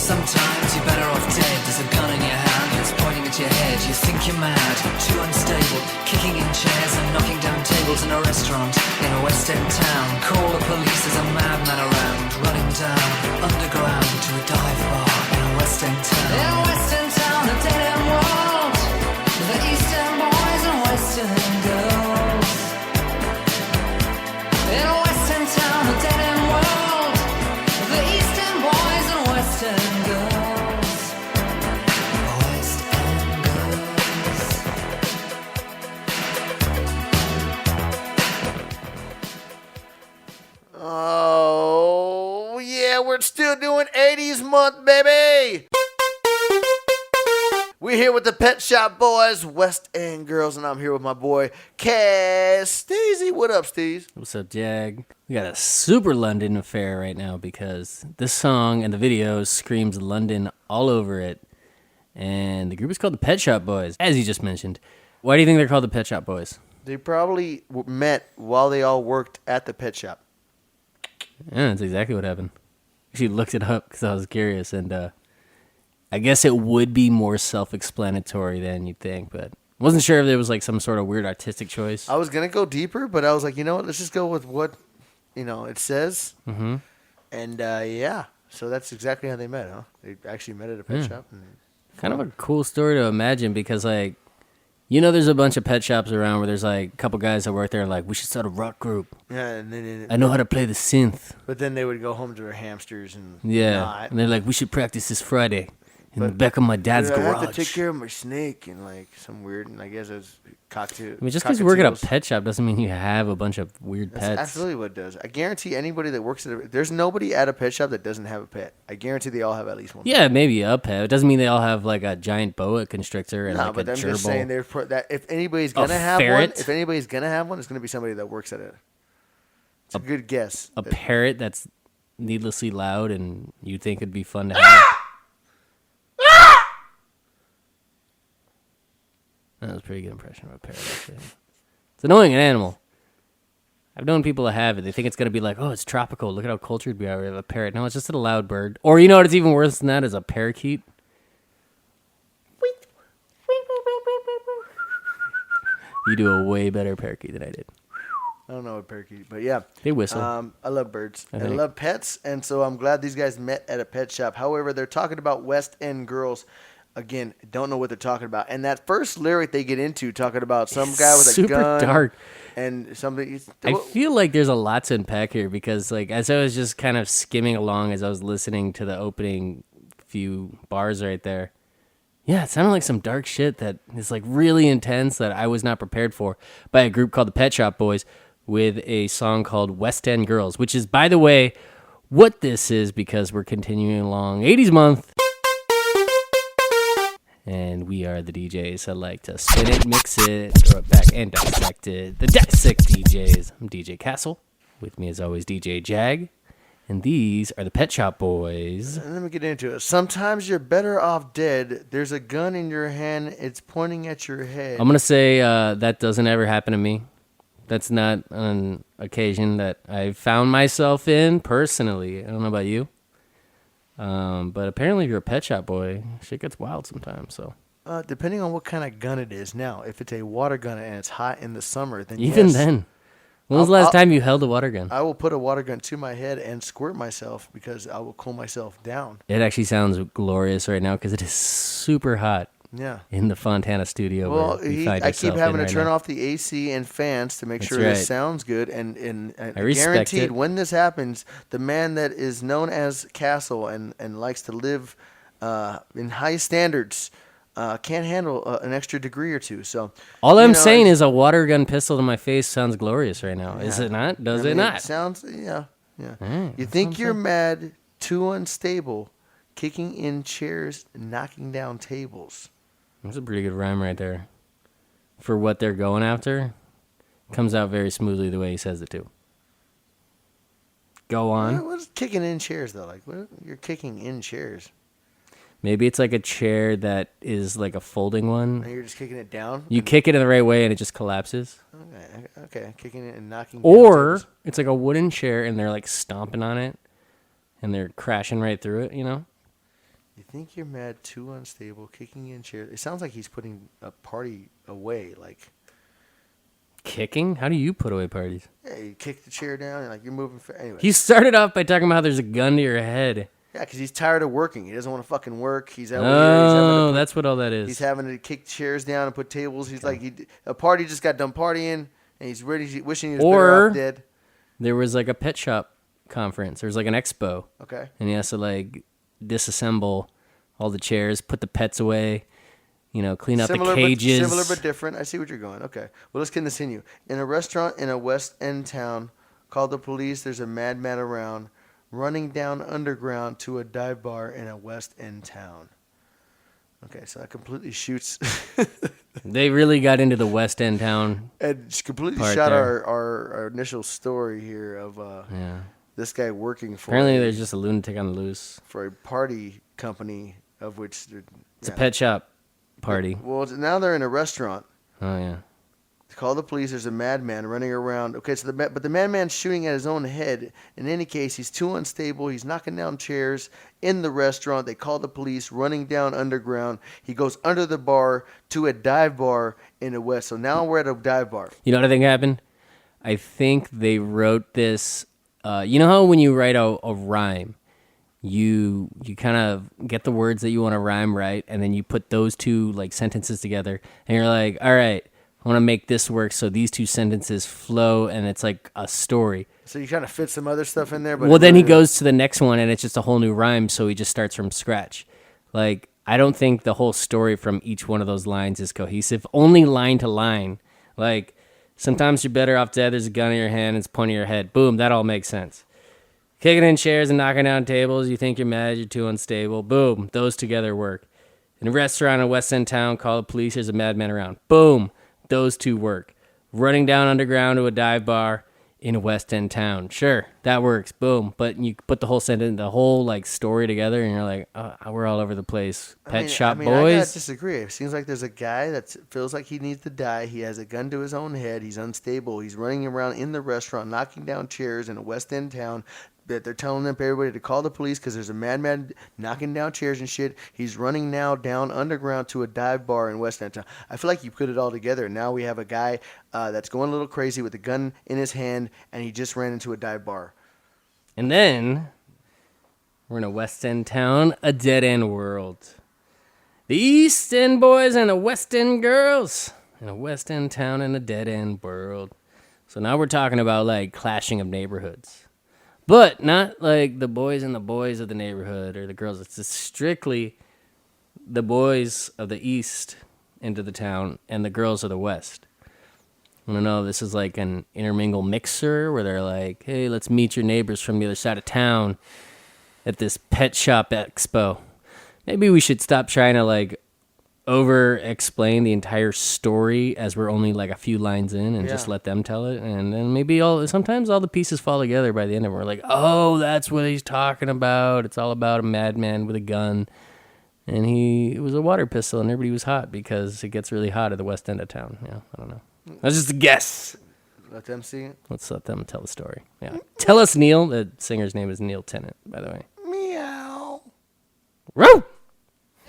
Sometimes you're better off dead. There's a gun in your hand, it's pointing at your head. You think you're mad, too unstable, kicking in chairs and knocking down tables in a restaurant in a West End town. Call the police, there's a madman around, running down underground to a dive bar in a West End town. In a West End town, a dead end world, the East End boys and West End girls. In a West End town, a dead end world, the East End boys and West End girls. West End girls. Oh, yeah, we're still doing 80s month, baby. We're here with the Pet Shop Boys, West End Girls, and I'm here with my boy, Cass Steezy. What up, Steez? What's up, Jag? We got a super London affair right now because this song and the video screams London all over it. And the group is called the Pet Shop Boys, as you just mentioned. Why do you think they're called the Pet Shop Boys? They probably met while they all worked at the pet shop. Yeah, that's exactly what happened. She looked it up because I was curious, and I guess it would be more self-explanatory than you'd think, but I wasn't sure if there was like some sort of weird artistic choice. I was going to go deeper, but I was like, you know what, let's just go with what, it says. Mm-hmm. And, yeah, so that's exactly how they met, huh? They actually met at a pet shop. And kind of a cool story to imagine because, like, there's a bunch of pet shops around where there's like a couple guys that work there and like, we should start a rock group. Yeah, and then I know how to play the synth. But then they would go home to their hamsters and and they're like, we should practice this Friday in the back of my dad's garage. I have to take care of my snake and like some weird, and I guess it's cocktail. I mean, just because you work at a pet shop doesn't mean you have a bunch of weird pets. That's absolutely what it does. I guarantee anybody that works there's nobody at a pet shop that doesn't have a pet. I guarantee they all have at least one. Yeah, maybe a pet. It doesn't mean they all have like a giant boa constrictor and like but a I'm gerbil. just saying that if anybody's gonna have ferret? one, it's gonna be somebody that works at it. It's a good guess. A parrot that's needlessly loud and you think it'd be fun to have. That was a pretty good impression of a parrot, actually. It's annoying, an animal. I've known people that have it. They think it's going to be like, oh, it's tropical. Look at how cultured we are. We have a parrot. No, it's just a loud bird. Or you know what? It's even worse than that is a parakeet. You do a way better parakeet than I did. I don't know a parakeet, but yeah. They whistle. I love birds. I love pets, and so I'm glad these guys met at a pet shop. However, they're talking about West End Girls. Again, don't know what they're talking about. And that first lyric they get into, talking about some guy with a gun. Super dark. And something. I feel like there's a lot to unpack here because, like, as I was just kind of skimming along as I was listening to the opening few bars right there, yeah, it sounded like some dark shit that is, like, really intense that I was not prepared for by a group called the Pet Shop Boys with a song called West End Girls, which is, by the way, what this is because we're continuing along 80s month. And we are the DJs that like to spin it, mix it, throw it back, and dissect it. The Dissect DJs. I'm DJ Castle. With me, as always, DJ Jag. And these are the Pet Shop Boys. And let me get into it. Sometimes you're better off dead. There's a gun in your hand. It's pointing at your head. I'm going to say that doesn't ever happen to me. That's not an occasion that I've found myself in personally. I don't know about you. But apparently if you're a Pet Shop Boy, shit gets wild sometimes, so. Depending on what kind of gun it is. Now, if it's a water gun and it's hot in the summer, then even yes. then. When was the last time you held a water gun? I will put a water gun to my head and squirt myself because I will cool myself down. It actually sounds glorious right now because it is super hot. Yeah. In the Fontana studio. Well, I keep having to turn off the AC and fans to make sure it sounds good. And I guaranteed when this happens, the man that is known as Castle and likes to live in high standards can't handle an extra degree or two. So all I'm saying is a water gun pistol to my face sounds glorious right now. Yeah. Is it not? Does it not? It sounds, yeah. You think you're mad, too unstable, kicking in chairs, knocking down tables. That's a pretty good rhyme right there. For what they're going after, comes out very smoothly the way he says it too. Go on. What is kicking in chairs though? Like, what, you're kicking in chairs. Maybe it's like a chair that is like a folding one. And you're just kicking it down. You kick it in the right way and it just collapses. Okay, kicking it and knocking. Or down tables. it's like a wooden chair and they're like stomping on it, and they're crashing right through it. You know. You think you're mad, too unstable, kicking in chairs. It sounds like he's putting a party away. Like Kicking? How do you put away parties? yeah, you kick the chair down and like you're moving. Anyway. He started off by talking about how there's a gun to your head. Yeah, because he's tired of working. He doesn't want to fucking work. He's out Oh, that's what all that is. He's having to kick chairs down and put tables. He's like, a party just got done partying, and he's ready, wishing he was better off dead. There was like a pet shop conference. There was like an expo. Okay. And he has to like disassemble all the chairs, put the pets away, clean out the cages. Similar but different. I see what you're going. Okay. Well, let's continue. In a restaurant in a West End town, call the police. There's a madman around, running down underground to a dive bar in a West End town. Okay, so that completely shoots. They really got into the West End town. And completely part shot there. our initial story here of this guy working for. Apparently, there's just a lunatic on the loose. For a party company of which it's a pet shop party. Well, now they're in a restaurant. Oh yeah. Call the police. There's a madman running around. Okay, so the madman's shooting at his own head. In any case, he's too unstable. He's knocking down chairs in the restaurant. They call the police. Running down underground. He goes under the bar to a dive bar in the West. So now we're at a dive bar. You know what I think happened? I think they wrote this. You know how when you write a rhyme, you kind of get the words that you want to rhyme right, and then you put those two like sentences together, and you're like, all right, I want to make this work so these two sentences flow, and it's like a story. So you kind of fit some other stuff in there. But well, then he goes to the next one, and it's just a whole new rhyme, so he just starts from scratch. Like, I don't think the whole story from each one of those lines is cohesive, only line to line. Like, sometimes you're better off dead, there's a gun in your hand, it's pointing your head. Boom, that all makes sense. Kicking in chairs and knocking down tables, you think you're mad, you're too unstable. Boom, those together work. In a restaurant in a West End town, call the police, there's a madman around. Boom, those two work. Running down underground to a dive bar in a West End town. Sure, that works. Boom. But you put the whole sentence, the whole like story together, and you're like, we're all over the place. Pet shop boys. I gotta disagree. It seems like there's a guy that feels like he needs to die. He has a gun to his own head. He's unstable. He's running around in the restaurant, knocking down chairs in a West End town. That they're telling everybody to call the police because there's a madman knocking down chairs and shit. He's running now down underground to a dive bar in West End town. I feel like you put it all together. Now we have a guy that's going a little crazy with a gun in his hand, and he just ran into a dive bar. And then we're in a West End town, a dead end world. The East End boys and the West End girls in a West End town and a dead end world. So now we're talking about like clashing of neighborhoods. But not like the boys and the boys of the neighborhood or the girls. It's just strictly the boys of the East into the town and the girls of the West. I don't know, this is like an intermingle mixer where they're like, hey, let's meet your neighbors from the other side of town at this pet shop expo. Maybe we should stop trying to like over-explain the entire story as we're only like a few lines in and just let them tell it. And then maybe sometimes all the pieces fall together by the end of it. We're like, oh, that's what he's talking about. It's all about a madman with a gun. And it was a water pistol and everybody was hot because it gets really hot at the West End of town. Yeah, I don't know. That's just a guess. Let them see it. Let's let them tell the story. Yeah. Tell us, Neil. The singer's name is Neil Tennant, by the way. Meow. Woo!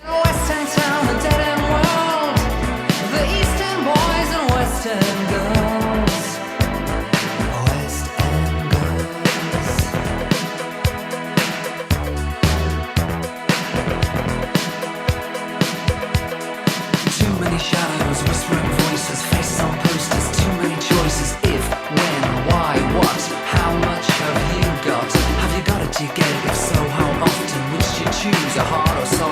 West End town, a dead end world. The East End boys and West End girls. West End girls. Too many shadows, whispering voices, faces on posters. Too many choices. If, when, why, what? How much have you got? Have you got it? Do you get it? If so, how often? Which do you choose? A hard or soft?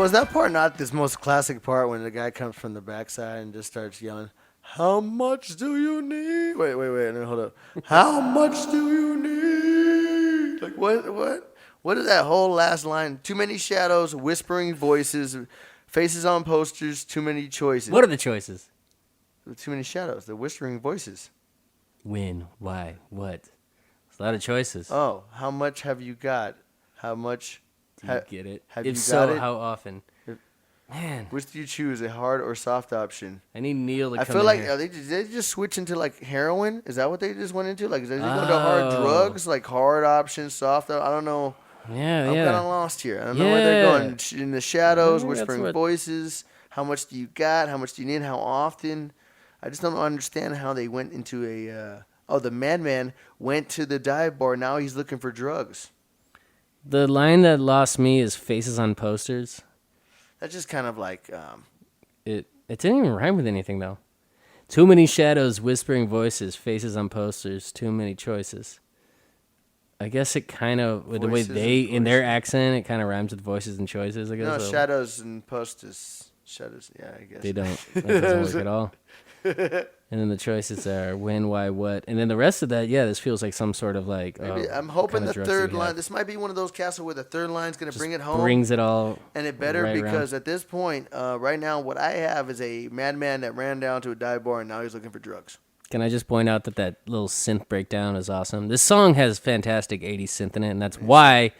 is that part not this most classic part when the guy comes from the backside and just starts yelling, "How much do you need?" Wait, no, hold up. How much do you need? Like what is that whole last line? Too many shadows, whispering voices, faces on posters, too many choices. What are the choices? Too many shadows, the whispering voices. When, why, what? There's a lot of choices. Oh, how much have you got? How much? Do you get it? Have If you so, got it? how often? Man, Which do you choose, a hard or soft option? I need Neil to come I feel in like here. did they just switch into like heroin? Is that what they just went into? Like, is they just going to hard drugs, like hard options, soft? I don't know. Yeah, I'm yeah. kind of lost here. I don't know where they're going. In the shadows, I think that's whispering what- voices. How much do you got? How much do you need? How often? I just don't understand how they went into a. The madman went to the dive bar. Now he's looking for drugs. The line that lost me is faces on posters. That's just kind of like. It didn't even rhyme with anything, though. Too many shadows, whispering voices, faces on posters, too many choices. I guess it kind of, with the way Voices they, and in their choices. accent, it kind of rhymes with voices and choices, I guess. No, so shadows and posters. Shadows, yeah, I guess. They don't. That doesn't work at all. And then the choices are when, why, what. And then the rest of that, yeah, this feels like some sort of like, Maybe, I'm what hoping kind of the drugs do third we line. have? This might be one of those castles where the third line's going to bring it home. Brings it all. And it better right because around. at this point, right now, what I have is a madman that ran down to a dive bar and now he's looking for drugs. Can I just point out that that little synth breakdown is awesome? This song has fantastic 80s synth in it, and that's why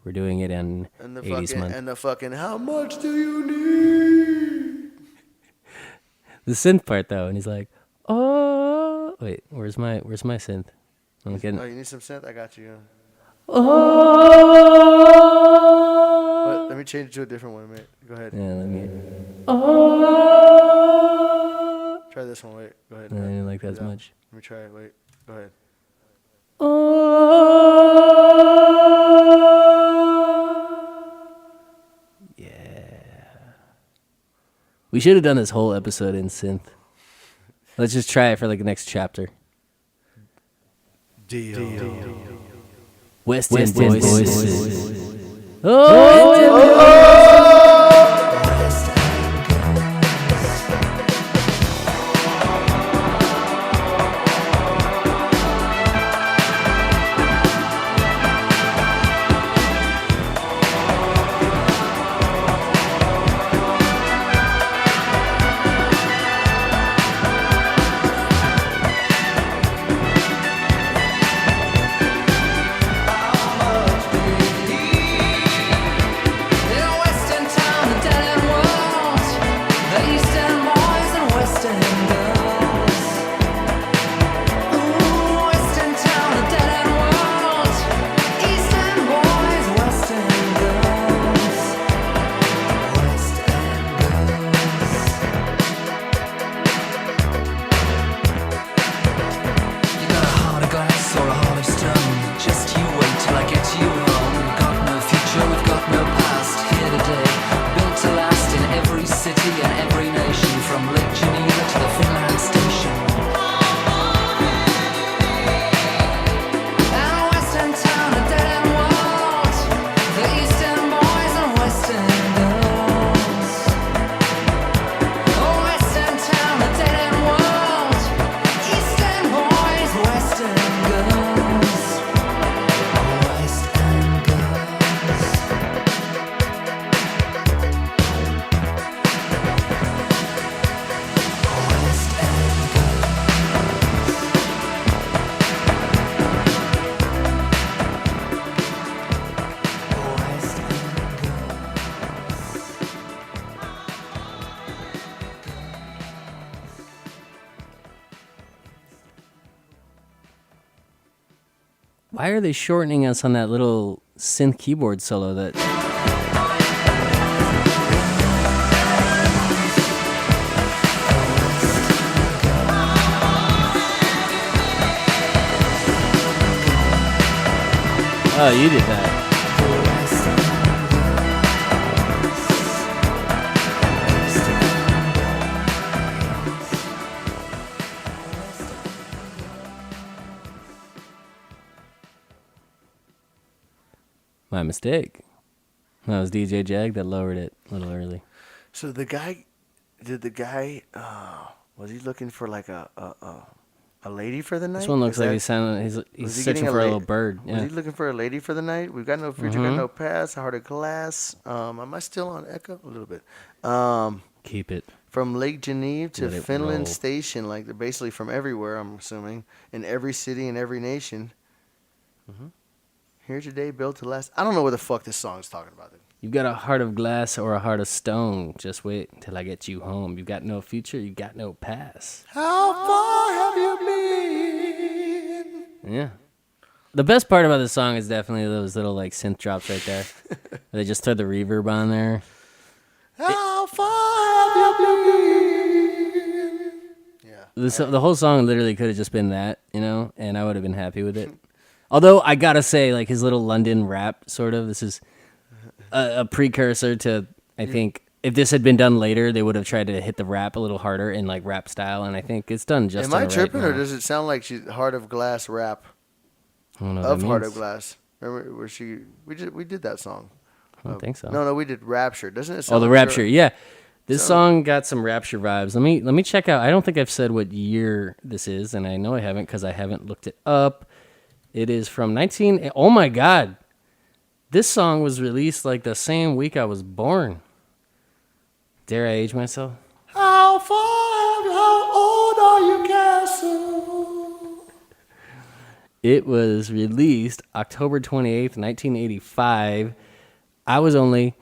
we're doing it in And the 80s month. and the fucking how much do you need? The synth part though, and he's like, "Oh, wait, where's my synth?" I'm getting. Oh, you need some synth? I got you. Oh. But let me change it to a different one, mate. Go ahead. Yeah, let me. Try this one. Wait. Go ahead. I didn't like that as Yeah. much. Let me try it. Wait. Go ahead. Yeah. We should have done this whole episode in synth. Let's just try it for like the next chapter. West End Voices. In a western town, a dead-end world, the eastern boys and western girls. Ooh, western town, a dead-end world, eastern boys, western girls. Western girls. You got a heart of glass or a heart of stone. Just you wait till I get you home. Got no future, we've got no past. Here today, built to last in every city and every nation, from Lake Geneva to the Finland station. And a western town, a dead-end world, the eastern boys and western girls. A western town, a dead-end world, eastern boys, western girls. Western girls. Why are they shortening us on that little synth keyboard solo that Oh, you did that. My mistake. That was DJ Jag that lowered it a little early. So the guy, was he looking for like a lady for the night? This one looks like he's searching for a little bird. Was Yeah. he looking for a lady for the night? We've got no future, got no past, heart of glass. Am I still on echo? A little bit. Keep it. From Lake Geneva to Let it Finland roll. Station, like they're basically from everywhere, I'm assuming, in every city and every nation. Here today, built to last. I don't know what the fuck this song is talking about. You've got a heart of glass or a heart of stone. Just wait till I get you home. You got no future, you got no past. How far have you been? Yeah. The best part about the song is definitely those little like synth drops right there. They just throw the reverb on there. How far have you been? Yeah. The whole song literally could have just been that, you know, and I would have been happy with it. Although I gotta say, like his little London rap, sort of. This is a precursor to. I think if this had been done later, they would have tried to hit the rap a little harder in like rap style, and I think it's done just. Am I right tripping, now. or does it sound like she's Heart of Glass rap I don't know what of that Heart means. of Glass? Remember where we did that song. I don't think so. No, we did Rapture. Doesn't it sound Oh, the like Rapture, yeah. This song got some Rapture vibes. Let me check out. I don't think I've said what year this is, and I know I haven't because I haven't looked it up. It is from 19. Oh my God, this song was released like the same week I was born. Dare I age myself? How old are you, Castle? It was released October 28th, 1985. I was only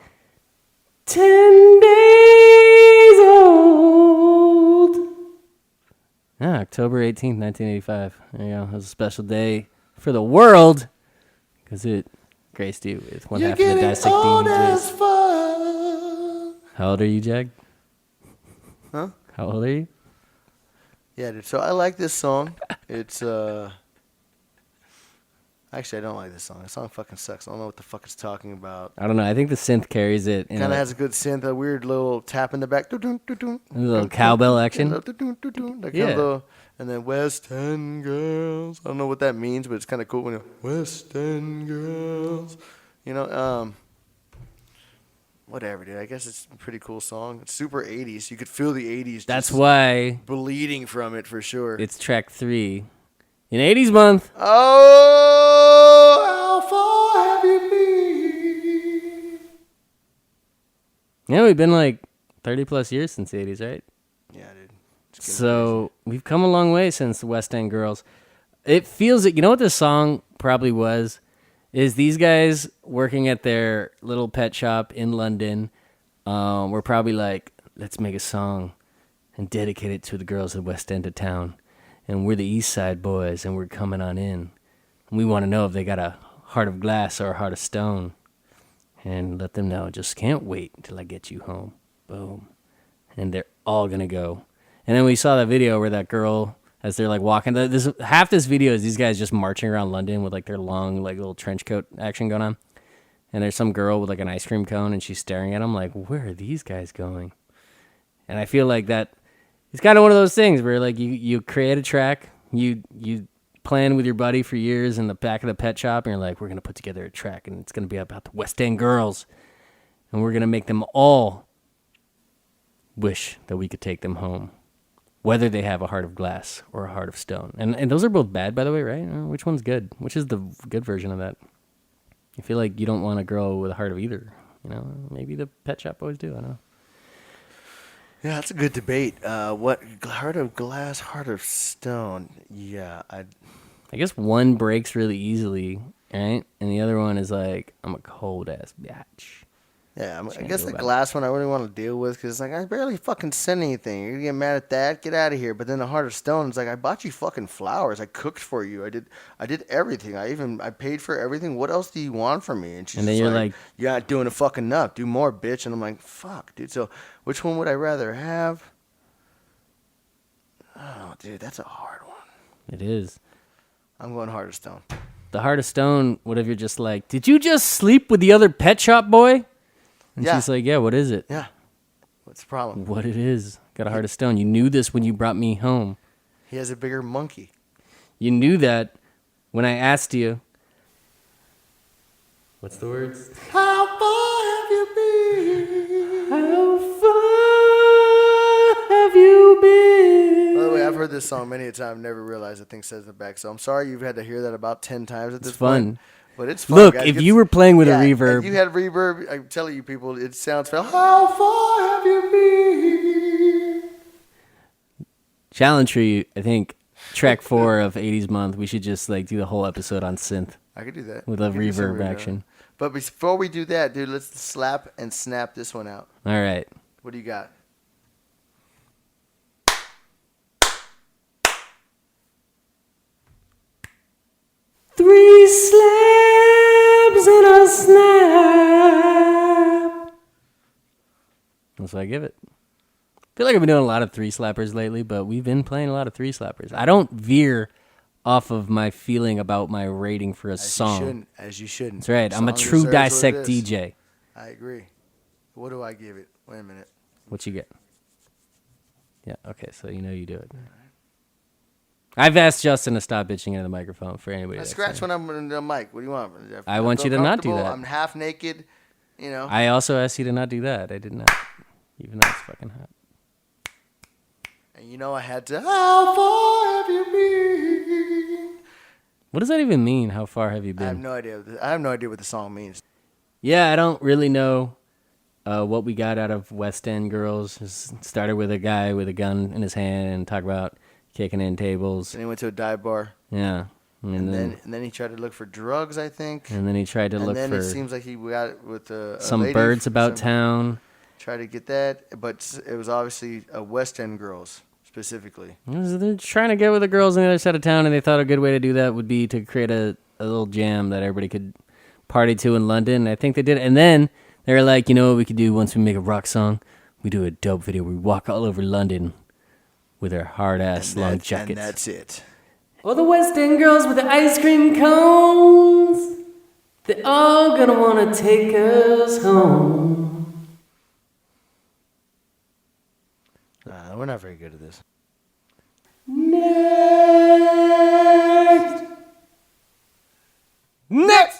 10 days old. Yeah, October 18th, 1985. There you go. It was a special day for the world because it graced you with one half of the Dissect DJs. How old are you, Jag? Huh? How old are you? Yeah, dude. So I like this song. It's actually I don't like this song. This song fucking sucks. I don't know what the fuck it's talking about. I don't know. I think the synth carries it. Kind of has a good synth, a weird little tap in the back. a little cowbell action. Like Yeah. and then West End Girls. I don't know what that means, but it's kind of cool when you West End Girls. You know, whatever, dude. I guess it's a pretty cool song. It's super 80s. You could feel the 80s. That's just why bleeding from it for sure. it's track 3 in 80s month. Oh, how far have you been? Yeah, we've been like 30 plus years since the 80s, right? Yeah, dude. It's getting So we've come a long way since the West End Girls. It feels like, you know what this song probably was? Is these guys working at their little pet shop in London were probably like, let's make a song and dedicate it to the girls at West End of town. And we're the East Side boys, and we're coming on in. And we want to know if they got a heart of glass or a heart of stone. And let them know, just can't wait until I get you home. Boom. And they're all going to go. And then we saw that video where that girl, as they're like walking, half this video is these guys just marching around London with like their long, like little trench coat action going on. And there's some girl with like an ice cream cone, and she's staring at them like, where are these guys going? And I feel like that it's kind of one of those things where like you create a track, you plan with your buddy for years in the back of the pet shop, and you're like, we're going to put together a track, and it's going to be about the West End girls, and we're going to make them all wish that we could take them home, whether they have a heart of glass or a heart of stone. And those are both bad, by the way, right? Which one's good? Which is the good version of that? I feel like you don't want a girl with a heart of either. You know, maybe the pet shop boys do. I don't know. Yeah, that's a good debate. What heart of glass, heart of stone? Yeah, I guess one breaks really easily, right? And the other one is like, I'm a cold ass bitch. Yeah, I Can't guess do the about glass one I wouldn't want to deal with because it's like I barely fucking said anything. You're gonna get mad at that? Get out of here. But then the heart of stone is like I bought you fucking flowers. I cooked for you. I did everything. I paid for everything. What else do you want from me? And she's And then just you're like, like, you're not doing a fucking enough. Do more, bitch. And I'm like, fuck, dude. So which one would I rather have? Oh, dude, that's a hard one. it is. I'm going heart of stone. The heart of stone, what if you're just like, did you just sleep with the other pet shop boy? And Yeah. she's like, yeah, what is it? Yeah. What's the problem? What it is. Got a heart of stone. You knew this when you brought me home. He has a bigger monkey. You knew that when I asked you. What's the words? How far heard this song many a time, never realized the thing says in the back. So I'm sorry you've had to hear that about 10 times at this fun. point. But it's fun. Look, guys. if you were playing with a If reverb, you had reverb, I'm telling you people, it sounds fun. How far have you been? challenge for you, I think track 4 of 80s Month, we should just like do the whole episode on synth. I could do that. With a reverb action. But before we do that, dude, let's slap and snap this one out. All right. What do you got? Three slabs and a snap. That's what I give it. I feel like I've been doing a lot of 3-slappers lately, but we've been playing a lot of 3-slappers. I don't veer off of my feeling about my rating for a song. As you shouldn't. That's right. I'm a true Dissect DJ. I agree. What do I give it? Wait a minute. What you get? Yeah, okay, so you know you do it. I've asked Justin to stop bitching into the microphone for anybody. I scratch when I'm on the mic. What do you want? I want you to not do that. I'm half naked, you know. I also asked you to not do that. I did not. Even though it's fucking hot. And you know I had to, how far have you been? What does that even mean? How far have you been? I have no idea. I have no idea what the song means. Yeah, I don't really know what we got out of West End Girls. Just started with a guy with a gun in his hand and talk about kicking in tables. And he went to a dive bar. Yeah. And then he tried to look for drugs, I think. And then he tried to look for... And then it seems like he got it with some lady birds about town. Tried to get that, but it was obviously a West End Girls, specifically. They're trying to get with the girls on the other side of town, and they thought a good way to do that would be to create a little jam that everybody could party to in London. I think they did. And then they were like, you know what we could do once we make a rock song? We do a dope video where we walk all over London with our hard-ass long jackets. And that's it. Or the West End girls with the ice cream cones. They're all gonna wanna take us home. We're not very good at this. Next.